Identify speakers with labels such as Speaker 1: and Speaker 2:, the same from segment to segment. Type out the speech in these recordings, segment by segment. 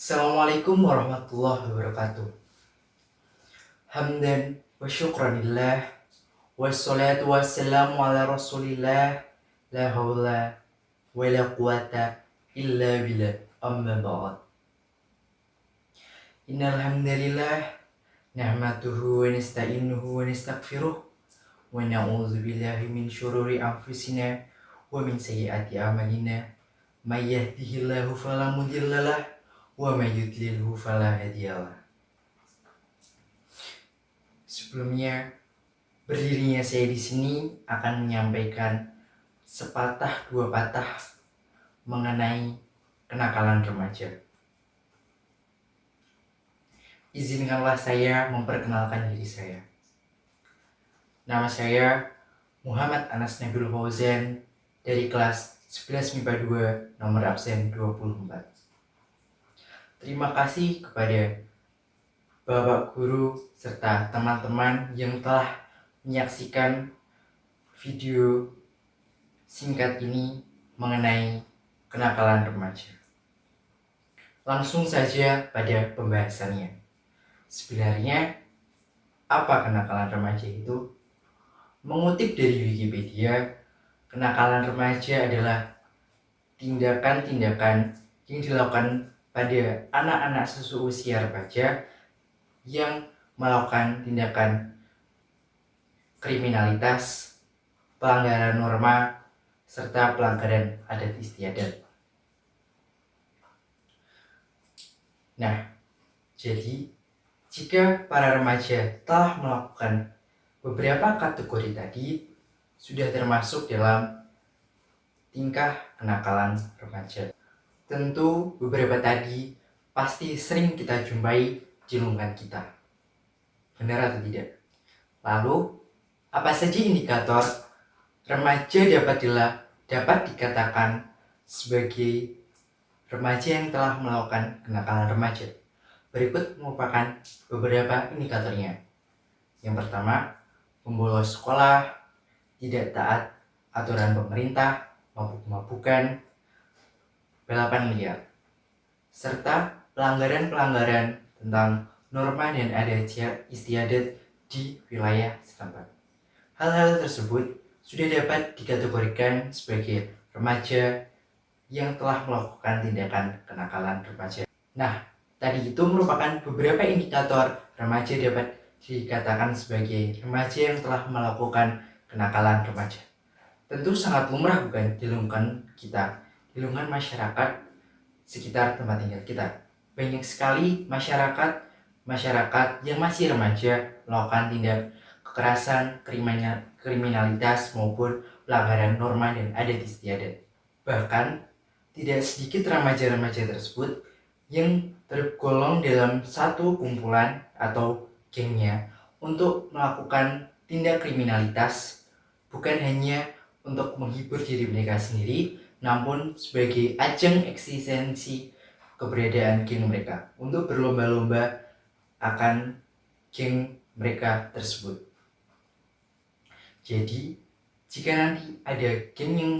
Speaker 1: Assalamualaikum warahmatullahi wabarakatuh. Hamdan wa syukranillah wassalatu wassalamu ala rasulillah la hawla wa la quwata illa billah amma ba'd. Innal hamdalillah nahmaduhu wa nasta'inuhu wa nastaghfiruh wa na'udzu billahi min syururi anfusina wa min sayyiati a'malina may yahdihillahu fala mudhillalah wa may yudlilhu fala hadiyalah. Sebelumnya, berdirinya saya di sini akan menyampaikan sepatah dua patah mengenai kenakalan remaja. Izinkanlah saya memperkenalkan diri saya. Nama saya Muhammad Anas Nabil Fauzan dari kelas 11 MIPA 2 nomor absen 24. Terima kasih kepada Bapak Guru serta teman-teman yang telah menyaksikan video singkat ini mengenai kenakalan remaja. Langsung saja pada pembahasannya. Sebenarnya apa kenakalan remaja itu? Mengutip dari Wikipedia, kenakalan remaja adalah tindakan-tindakan yang dilakukan pada anak-anak seusia remaja yang melakukan tindakan kriminalitas, pelanggaran norma, serta pelanggaran adat istiadat. Nah, jadi jika para remaja telah melakukan beberapa kategori tadi, sudah termasuk dalam tingkah kenakalan remaja. Tentu beberapa tadi pasti sering kita jumpai di lingkungan kita. Benar atau tidak? Lalu, apa saja indikator remaja dapat dikatakan sebagai remaja yang telah melakukan kenakalan remaja? Berikut merupakan beberapa indikatornya. Yang pertama, membolos sekolah, tidak taat aturan pemerintah, mabuk-mabukan, balapan liar, serta pelanggaran-pelanggaran tentang norma dan adat istiadat di wilayah setempat. Hal-hal tersebut sudah dapat dikategorikan sebagai remaja yang telah melakukan tindakan kenakalan remaja. Nah, tadi itu merupakan beberapa indikator remaja dapat dikatakan sebagai remaja yang telah melakukan kenakalan remaja. Tentu sangat lumrah bukan di lingkungan kita, di lingkungan masyarakat sekitar tempat tinggal kita. Banyak sekali masyarakat yang masih remaja melakukan tindak kekerasan, kriminalitas maupun pelanggaran norma dan adat istiadat. Bahkan tidak sedikit remaja-remaja tersebut yang tergolong dalam satu kumpulan atau gengnya untuk melakukan tindak kriminalitas, bukan hanya untuk menghibur diri mereka sendiri, namun sebagai ajang eksistensi keberadaan geng mereka untuk berlomba-lomba akan geng mereka tersebut. Jadi, jika nanti ada geng yang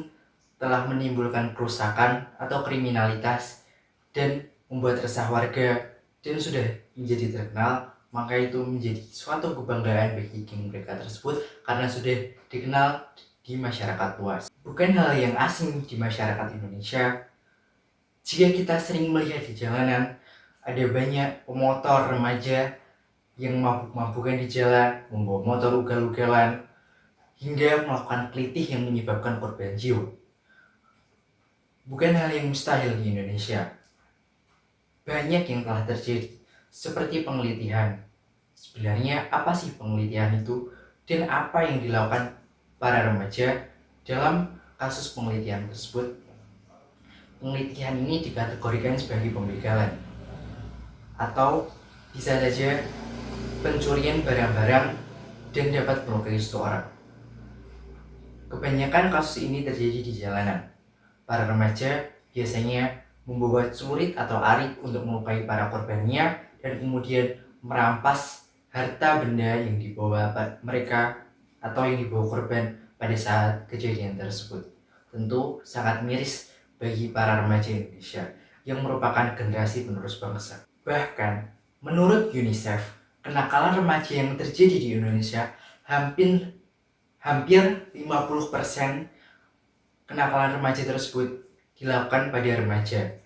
Speaker 1: telah menimbulkan kerusakan atau kriminalitas dan membuat resah warga dan sudah menjadi terkenal, maka itu menjadi suatu kebanggaan bagi geng mereka tersebut karena sudah dikenal di masyarakat luas. Bukan hal yang asing di masyarakat Indonesia. Jika kita sering melihat di jalanan, ada banyak pemotor remaja yang mabuk-mabukan di jalan, membawa motor ugal-ugalan, hingga melakukan kelitih yang menyebabkan korban jiwa. Bukan hal yang mustahil di Indonesia. Banyak yang telah terjadi, seperti pengelitihan. Sebenarnya apa sih pengelitihan itu, dan apa yang dilakukan para remaja dalam kasus penelitian tersebut? Penelitian ini dikategorikan sebagai pembegalan, atau bisa saja pencurian barang-barang dan dapat melukai seseorang. Kebanyakan kasus ini terjadi di jalanan. Para remaja biasanya membawa celurit atau arit untuk melukai para korbannya dan kemudian merampas harta benda yang dibawa mereka atau yang dibawa korban pada saat kejadian tersebut. Tentu sangat miris bagi para remaja Indonesia yang merupakan generasi penerus bangsa. Bahkan, menurut UNICEF, kenakalan remaja yang terjadi di Indonesia hampir 50% kenakalan remaja tersebut dilakukan pada remaja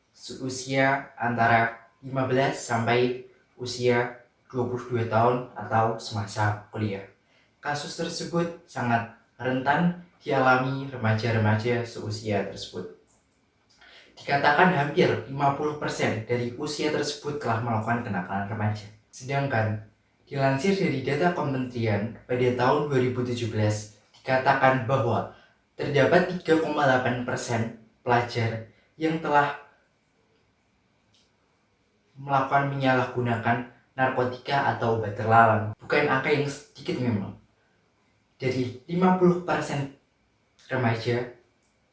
Speaker 1: seusia antara 15 sampai usia 22 tahun atau semasa kuliah. Kasus tersebut sangat rentan dialami remaja-remaja seusia tersebut. Dikatakan hampir 50% dari usia tersebut telah melakukan kenakalan remaja. Sedangkan dilansir dari data Kementerian pada tahun 2017 dikatakan bahwa terdapat 3,8% pelajar yang telah melakukan menyalahgunakan narkotika atau obat terlarang. Bukan angka yang sedikit memang. Dari 50% remaja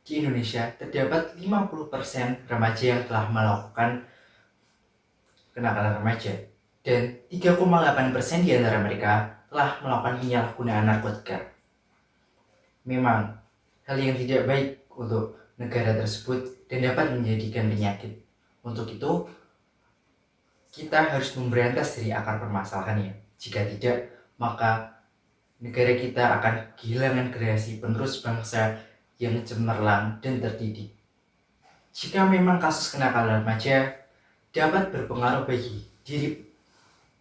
Speaker 1: di Indonesia, terdapat 50% remaja yang telah melakukan kenakalan remaja. Dan 3,8% di antara mereka telah melakukan penyalahgunaan narkotika. Memang hal yang tidak baik untuk negara tersebut dan dapat menjadikan penyakit. Untuk itu, kita harus memberantas dari akar permasalahannya. Jika tidak, maka negara kita akan kehilangan generasi penerus bangsa yang cemerlang dan terdidik. Jika memang kasus kenakalan remaja dapat berpengaruh bagi diri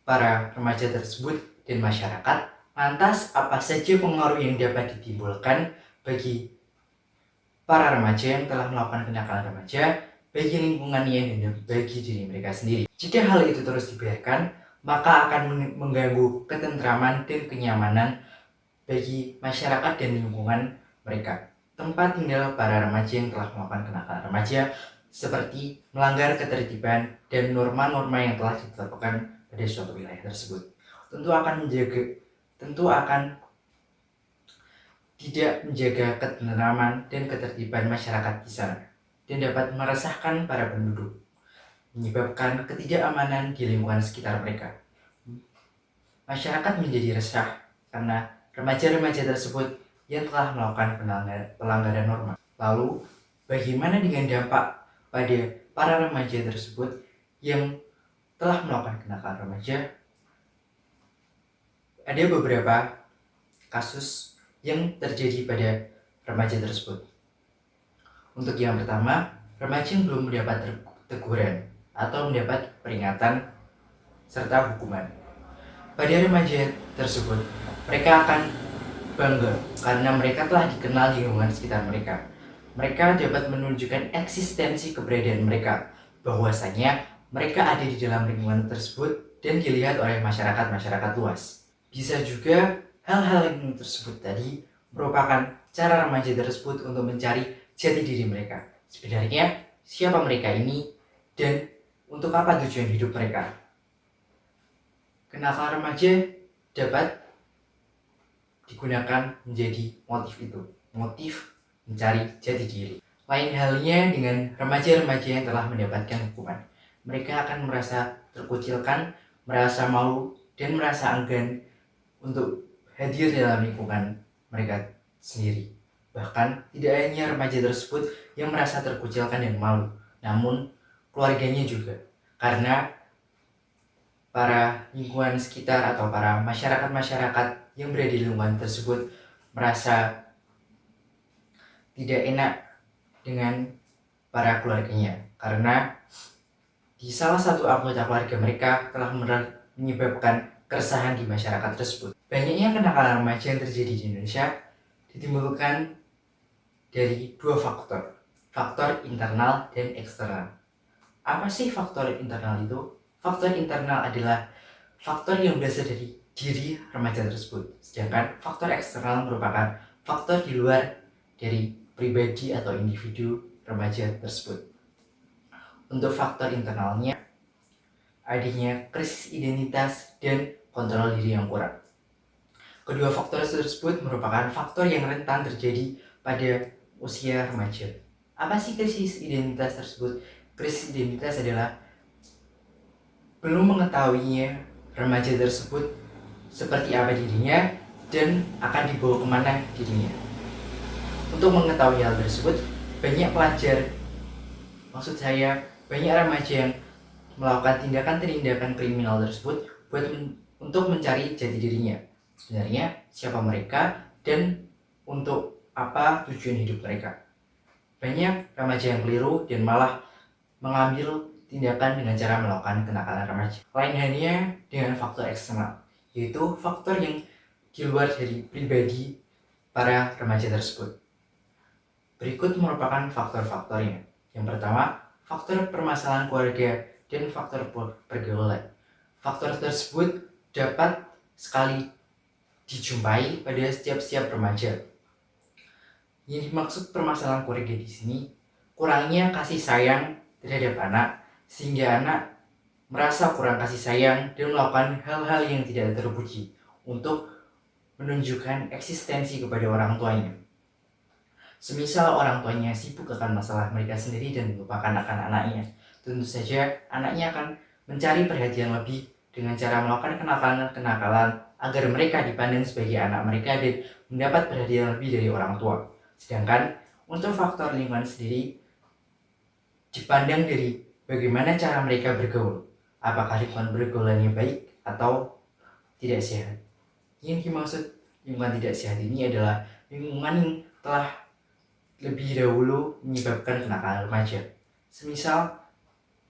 Speaker 1: para remaja tersebut dan masyarakat, lantas apa saja pengaruh yang dapat ditimbulkan bagi para remaja yang telah melakukan kenakalan remaja, bagi lingkungannya dan bagi diri mereka sendiri? Jika hal itu terus dibiarkan, maka akan mengganggu ketentraman dan kenyamanan bagi masyarakat dan lingkungan mereka. Tempat tinggal para remaja yang telah melakukan kenakalan remaja seperti melanggar ketertiban dan norma-norma yang telah ditetapkan pada suatu wilayah tersebut. Tentu akan tidak menjaga ketentraman dan ketertiban masyarakat di sana dan dapat meresahkan para penduduk, menyebabkan ketidakamanan di lingkungan sekitar mereka. Masyarakat menjadi resah karena remaja-remaja tersebut yang telah melakukan pelanggaran norma. Lalu, bagaimana dengan dampak pada para remaja tersebut yang telah melakukan kenakalan remaja? Ada beberapa kasus yang terjadi pada remaja tersebut. Untuk yang pertama, remaja yang belum mendapat teguran atau mendapat peringatan serta hukuman. Pada remaja tersebut, mereka akan bangga karena mereka telah dikenal di lingkungan sekitar mereka. Mereka dapat menunjukkan eksistensi keberadaan mereka, bahwasanya mereka ada di dalam lingkungan tersebut dan dilihat oleh masyarakat luas. Bisa juga hal-hal yang tersebut tadi merupakan cara remaja tersebut untuk mencari jati diri mereka. Sebenarnya siapa mereka ini dan untuk apa tujuan hidup mereka? Kenakalan remaja dapat digunakan menjadi motif mencari jati diri. Lain halnya dengan remaja-remaja yang telah mendapatkan hukuman. Mereka akan merasa terkucilkan, merasa malu, dan merasa enggan untuk hadir dalam lingkungan mereka sendiri. Bahkan tidak hanya remaja tersebut yang merasa terkucilkan dan malu, namun keluarganya juga. Karena para lingkungan sekitar atau para masyarakat yang berada di lingkungan tersebut merasa tidak enak dengan para keluarganya. Karena di salah satu anggota keluarga mereka telah menyebabkan keresahan di masyarakat tersebut. Banyaknya kenakalan remaja yang terjadi di Indonesia ditimbulkan dari dua faktor internal dan eksternal. Apa sih faktor internal itu? Faktor internal adalah faktor yang berasal dari diri remaja tersebut, sedangkan faktor eksternal merupakan faktor di luar dari pribadi atau individu remaja tersebut. Untuk faktor internalnya, adanya krisis identitas dan kontrol diri yang kurang. Kedua faktor tersebut merupakan faktor yang rentan terjadi pada usia remaja. Apa sih krisis identitas tersebut? Krisis identitas adalah belum mengetahuinya remaja tersebut seperti apa dirinya dan akan dibawa kemana dirinya. Untuk mengetahui hal tersebut, banyak pelajar Maksud saya, banyak remaja yang melakukan tindakan-tindakan kriminal tersebut untuk mencari jati dirinya. Sebenarnya siapa mereka dan untuk apa tujuan hidup mereka. Banyak remaja yang keliru dan malah mengambil tindakan dengan cara melakukan kenakalan remaja. Lain halnya dengan faktor eksternal, yaitu faktor yang di luar dari pribadi para remaja tersebut. Berikut merupakan faktor-faktornya. Yang pertama, faktor permasalahan keluarga dan faktor pergaulan. Faktor tersebut dapat sekali dijumpai pada setiap remaja. Yang dimaksud permasalahan keluarga di sini, kurangnya kasih sayang terhadap anak, sehingga anak merasa kurang kasih sayang dan melakukan hal-hal yang tidak terpuji untuk menunjukkan eksistensi kepada orang tuanya. Semisal orang tuanya sibuk akan masalah mereka sendiri dan melupakan akan anaknya, tentu saja anaknya akan mencari perhatian lebih dengan cara melakukan kenakalan agar mereka dipandang sebagai anak mereka dan mendapat perhatian lebih dari orang tua. Sedangkan untuk faktor lingkungan sendiri dipandang dari bagaimana cara mereka bergaul, apakah lingkungan bergaulannya baik atau tidak sehat. Yang dimaksud lingkungan tidak sehat ini adalah lingkungan yang telah lebih dahulu menyebabkan kenakalan remaja. Semisal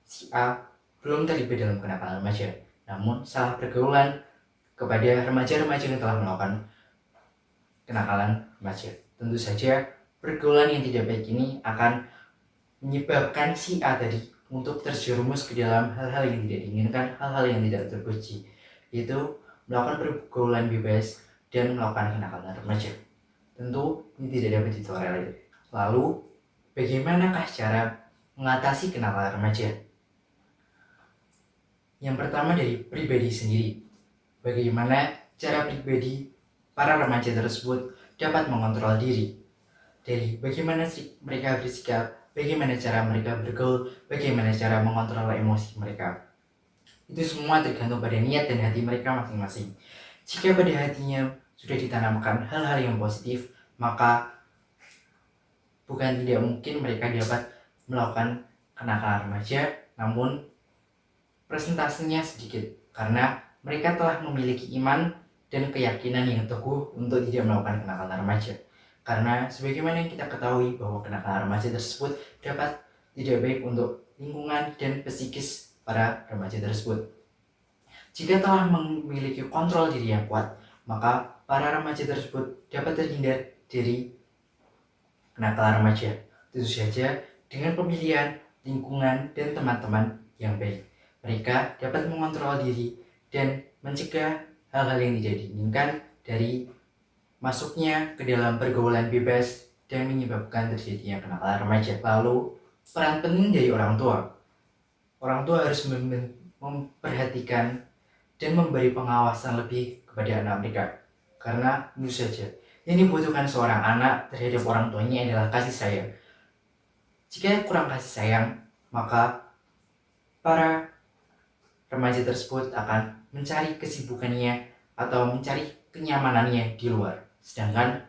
Speaker 1: si A belum terlibat dalam kenakalan remaja, namun salah pergaulan kepada remaja-remaja yang telah melakukan kenakalan remaja. Tentu saja pergaulan yang tidak baik ini akan menyebabkan si A tadi untuk terjerumus ke dalam hal-hal yang tidak diinginkan, hal-hal yang tidak terpuji, yaitu melakukan pergaulan bebas dan melakukan kenakalan remaja. Tentu ini tidak dapat ditolerir. Lalu, bagaimanakah cara mengatasi kenakalan remaja? Yang pertama dari pribadi sendiri. Bagaimana cara pribadi para remaja tersebut dapat mengontrol diri. Dari bagaimana mereka bersikap, bagaimana cara mereka bergaul, bagaimana cara mengontrol emosi mereka. Itu semua tergantung pada niat dan hati mereka masing-masing. Jika pada hatinya sudah ditanamkan hal-hal yang positif, maka bukan tidak mungkin mereka dapat melakukan kenakalan remaja, namun persentasenya sedikit karena mereka telah memiliki iman dan keyakinan yang teguh untuk tidak melakukan kenakalan remaja. Karena sebagaimana yang kita ketahui bahwa kenakalan remaja tersebut dapat tidak baik untuk lingkungan dan psikis para remaja tersebut. Jika telah memiliki kontrol diri yang kuat, maka para remaja tersebut dapat terhindar dari kenakalan remaja. Tentu saja dengan pemilihan lingkungan dan teman-teman yang baik. Mereka dapat mengontrol diri dan mencegah hal-hal yang tidak diinginkan dari masuknya ke dalam pergaulan bebas dan menyebabkan terjadinya kenakalan remaja. Lalu, peran penting dari orang tua. Orang tua harus memperhatikan dan memberi pengawasan lebih kepada anak mereka. Karena tentu saja yang dibutuhkan seorang anak terhadap orang tuanya adalah kasih sayang. Jika kurang kasih sayang, maka para remaja tersebut akan mencari kesibukannya atau mencari kenyamanannya di luar. Sedangkan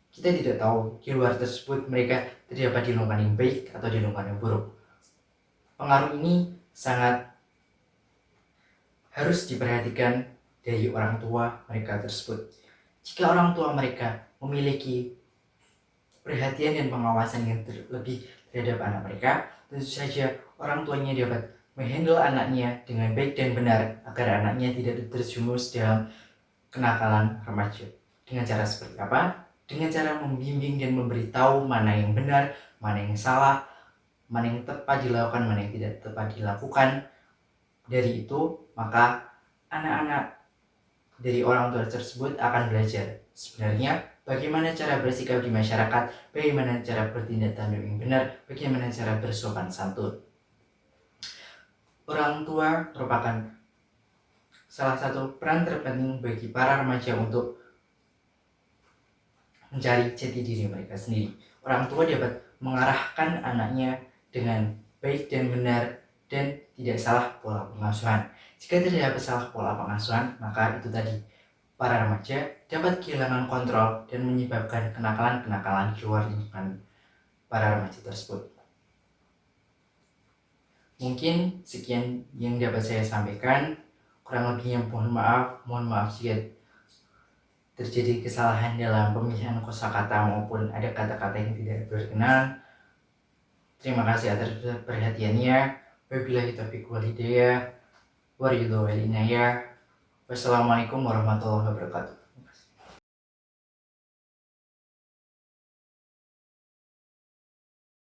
Speaker 1: kita tidak tahu di luar tersebut mereka terdapat di lingkungan yang baik atau di lingkungan yang buruk. Pengaruh ini sangat harus diperhatikan dari orang tua mereka tersebut. Jika orang tua mereka memiliki perhatian dan pengawasan yang lebih terhadap anak mereka, tentu saja orang tuanya dapat menghandle anaknya dengan baik dan benar agar anaknya tidak terjerumus dalam kenakalan remaja. Dengan cara seperti apa? Dengan cara membimbing dan memberitahu mana yang benar, mana yang salah, mana yang tepat dilakukan, mana yang tidak tepat dilakukan. Dari itu, maka anak-anak dari orang tua tersebut akan belajar sebenarnya bagaimana cara bersikap di masyarakat, bagaimana cara bertindak tanduk yang benar, bagaimana cara bersopan santun. Orang tua merupakan salah satu peran terpenting bagi para remaja untuk mencari jati diri mereka sendiri. Orang tua dapat mengarahkan anaknya dengan baik dan benar dan tidak salah pola pengasuhan. Jika terdapat salah pola pengasuhan, maka itu tadi, para remaja dapat kehilangan kontrol dan menyebabkan kenakalan-kenakalan di luar lingkungan para remaja tersebut. Mungkin sekian yang dapat saya sampaikan. Kurang lebihnya mohon maaf jika terjadi kesalahan dalam pemilihan kosakata maupun ada kata-kata yang tidak berkenan. Terima kasih atas perhatiannya. Wabillahi taufiq wal hidayah. Wassalamualaikum warahmatullahi wabarakatuh.